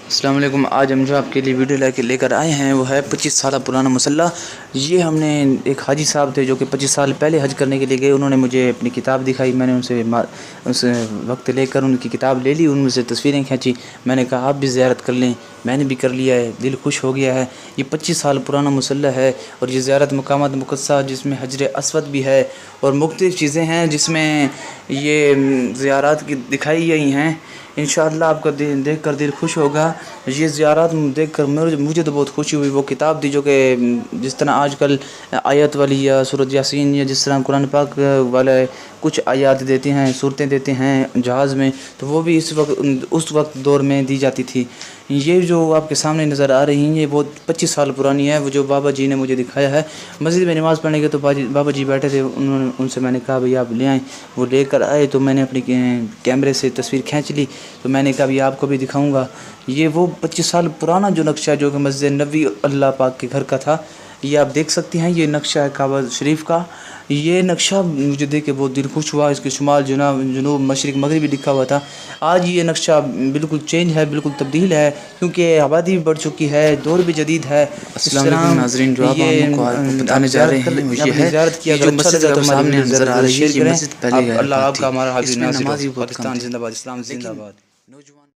السلام علیکم۔ آج ہم جو آپ کے لیے ویڈیو لے کر آئے ہیں وہ ہے 25 سالہ پرانا مسلح۔ یہ ہم نے ایک حاجی صاحب تھے جو کہ 25 سال پہلے حج کرنے کے لیے گئے، انہوں نے مجھے اپنی کتاب دکھائی، میں نے ان سے وقت لے کر ان کی کتاب لے لی، ان میں سے تصویریں کھینچی، میں نے کہا آپ بھی زیارت کر لیں، میں نے بھی کر لیا ہے، دل خوش ہو گیا ہے۔ یہ 25 سال پرانا مسلح ہے اور یہ زیارت مقامات مقدسہ جس میں حجر اسود بھی ہے اور مختلف چیزیں ہیں جس میں یہ زیارات کی دکھائی گئی ہیں۔ انشاءاللہ آپ کا دیکھ کر دل خوش ہوگا۔ یہ زیارات دیکھ کر مجھے تو بہت خوشی ہوئی۔ وہ کتاب تھی جو کہ جس طرح آج کل آیت والی یا سورۃ یاسین یا جس طرح قرآن پاک والے کچھ آیات دیتے ہیں، صورتیں دیتے ہیں جہاز میں، تو وہ بھی اس وقت دور میں دی جاتی تھی۔ یہ جو آپ کے سامنے نظر آ رہی ہیں یہ وہ 25 سال پرانی ہے، وہ جو بابا جی نے مجھے دکھایا ہے۔ مسجد میں نماز پڑھنے کے تو بابا جی بیٹھے تھے، ان سے میں نے کہا بھئی آپ لے آئیں، وہ لے کر آئے تو میں نے اپنی کیمرے سے تصویر کھینچ لی، تو میں نے کہا بھی آپ کو بھی دکھاؤں گا۔ یہ وہ 25 سال پرانا جو نقشہ جو کہ مسجد نبوی اللہ پاک کے گھر کا تھا، یہ آپ دیکھ سکتی ہیں، یہ نقشہ ہے کعبہ شریف کا۔ یہ نقشہ مجھے دیکھ کے بہت دل خوش ہوا، اس کے شمال جنوب مشرق مغربی لکھا ہوا تھا۔ آج یہ نقشہ بالکل چینج ہے، بالکل تبدیل ہے، کیونکہ آبادی بھی بڑھ چکی ہے، دور بھی جدید ہے۔ السلام علیکم ناظرین، جو آپ ہم کو بتانے جا رہے ہیں وہ یہ ہے کیا کہ جو مسجد آپ سامنے نظر آ رہی ہے یہ شیئر کریں۔ مسجد پہلے اللہ آپ کا ہمارا حافظ اس میں ناصر ہو۔ نمازی بہت کم پاکستان تھے، زندہ باد، اسلام زندہ لیکن باد۔ نوجوان